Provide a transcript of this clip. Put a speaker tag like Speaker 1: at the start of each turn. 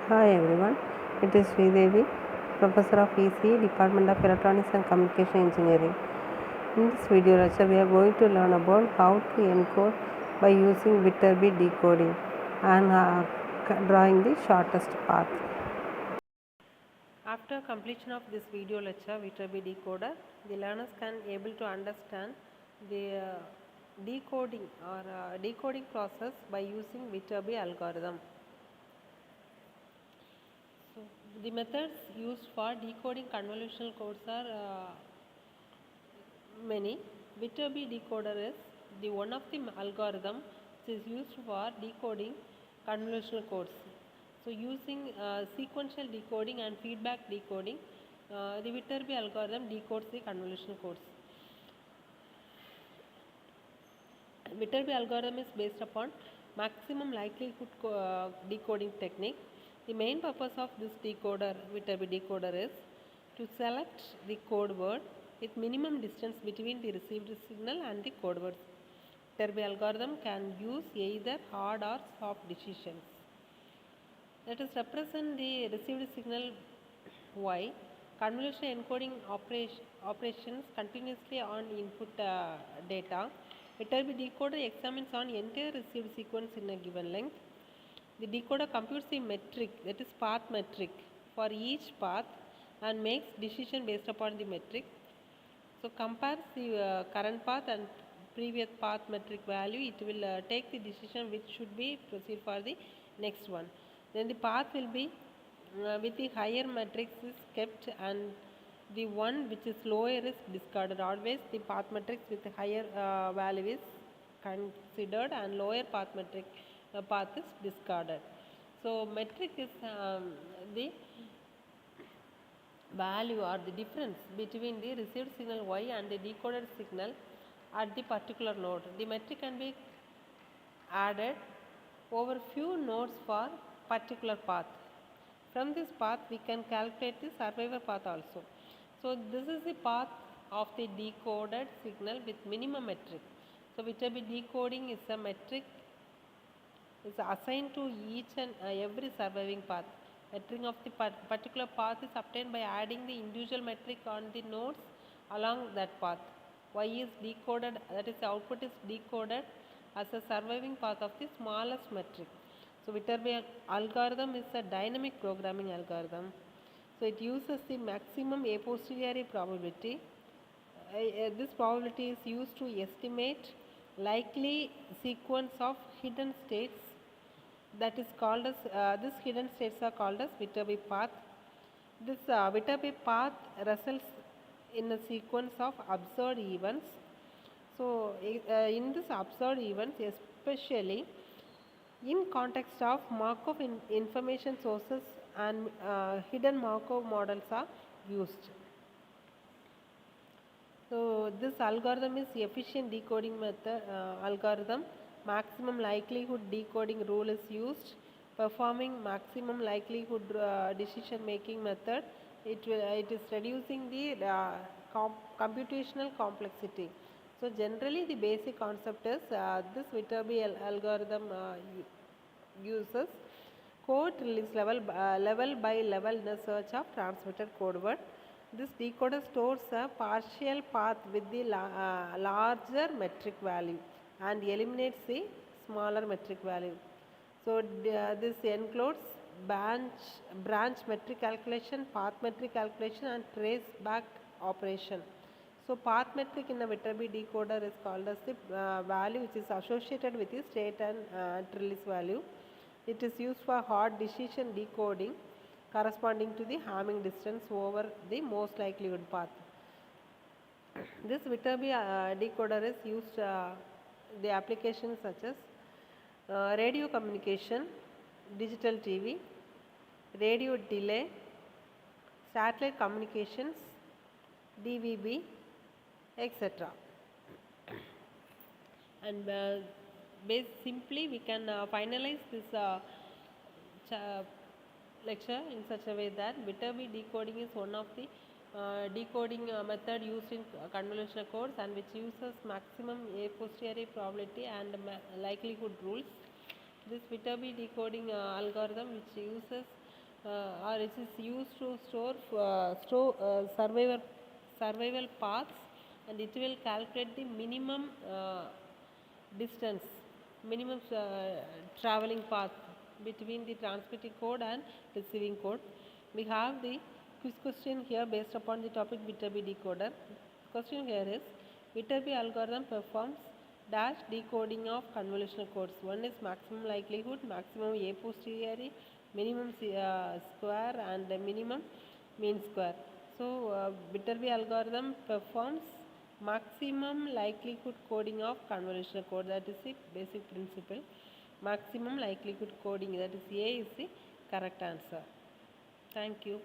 Speaker 1: Hi everyone, it is Devi, Professor of ECE, Department of Electronics and Communication Engineering. In this video lecture, we are going to learn about how to encode by using Viterbi decoding and drawing the shortest path. After completion of this video lecture, Viterbi decoder, the learners can able to understand the decoding process by using Viterbi algorithm. So, the methods used for decoding convolutional codes are many. Viterbi decoder is the one of the algorithm which is used for decoding convolutional codes. So, using sequential decoding and feedback decoding, the Viterbi algorithm decodes the convolutional codes. Viterbi algorithm is based upon maximum likelihood decoding technique. The main purpose of this Viterbi decoder is to select the code word with minimum distance between the received signal and the code word. Viterbi algorithm can use either hard or soft decisions. Let us represent the received signal Y. Convolutional encoding operations continuously on input data. Viterbi decoder examines on entire received sequence in a given length. The decoder computes the metric, that is path metric, for each path and makes decision based upon the metric. So compares the current path and previous path metric value. It will take the decision which should be proceed for the next one. Then the path will be with the higher matrix is kept and the one which is lower is discarded. Always the path matrix with the higher value is considered and lower path matrix path is discarded. So metric is the value or the difference between the received signal Y and the decoded signal at the particular node. The metric can be added over few nodes for particular path. From this path we can calculate the survivor path also. So this is the path of the decoded signal with minimum metric. So Viterbi decoding is a metric is assigned to each and every surviving path. Metric of the particular path is obtained by adding the individual metric on the nodes along that path. Y is decoded, that is the output is decoded as a surviving path of the smallest metric. So Viterbi algorithm is a dynamic programming algorithm. So it uses the maximum a posteriori probability. This probability is used to estimate likely sequence of hidden states, that is called as these hidden states are called as Viterbi path. This Viterbi path results in a sequence of observed events. So in this observed events, especially in context of Markov information sources and hidden Markov models are used. So this algorithm is efficient decoding method algorithm. Maximum likelihood decoding rule is used. Performing maximum likelihood decision making method. It is reducing the computational complexity. So generally the basic concept is this Viterbi algorithm uses code release level by level in a search of transmitted code word. This decoder stores a partial path with the larger metric value and eliminates the smaller metric value. So this includes branch metric calculation, path metric calculation and trace back operation. So path metric in a Viterbi decoder is called as the value which is associated with the state and release value. It is used for hard decision decoding corresponding to the Hamming distance over the most likelihood path. This Viterbi decoder is used the applications such as radio communication, digital TV, radio delay, satellite communications, DVB, etc. And simply we can finalize this lecture in such a way that Viterbi decoding is one of the decoding method used in convolutional codes and which uses maximum a posteriori probability and likelihood rules. This Viterbi decoding algorithm which uses or it is used to store survival paths, and it will calculate the minimum distance, minimum traveling path between the transmitting code and receiving code. We have the quiz question here based upon the topic Viterbi decoder. Question here is, Viterbi algorithm performs dash decoding of convolutional codes. One is maximum likelihood, maximum a posteriori, minimum square, and the minimum mean square. So Viterbi algorithm performs maximum likelihood coding of convolutional code. That is the basic principle. Maximum likelihood coding, that is A, is the correct answer. Thank you.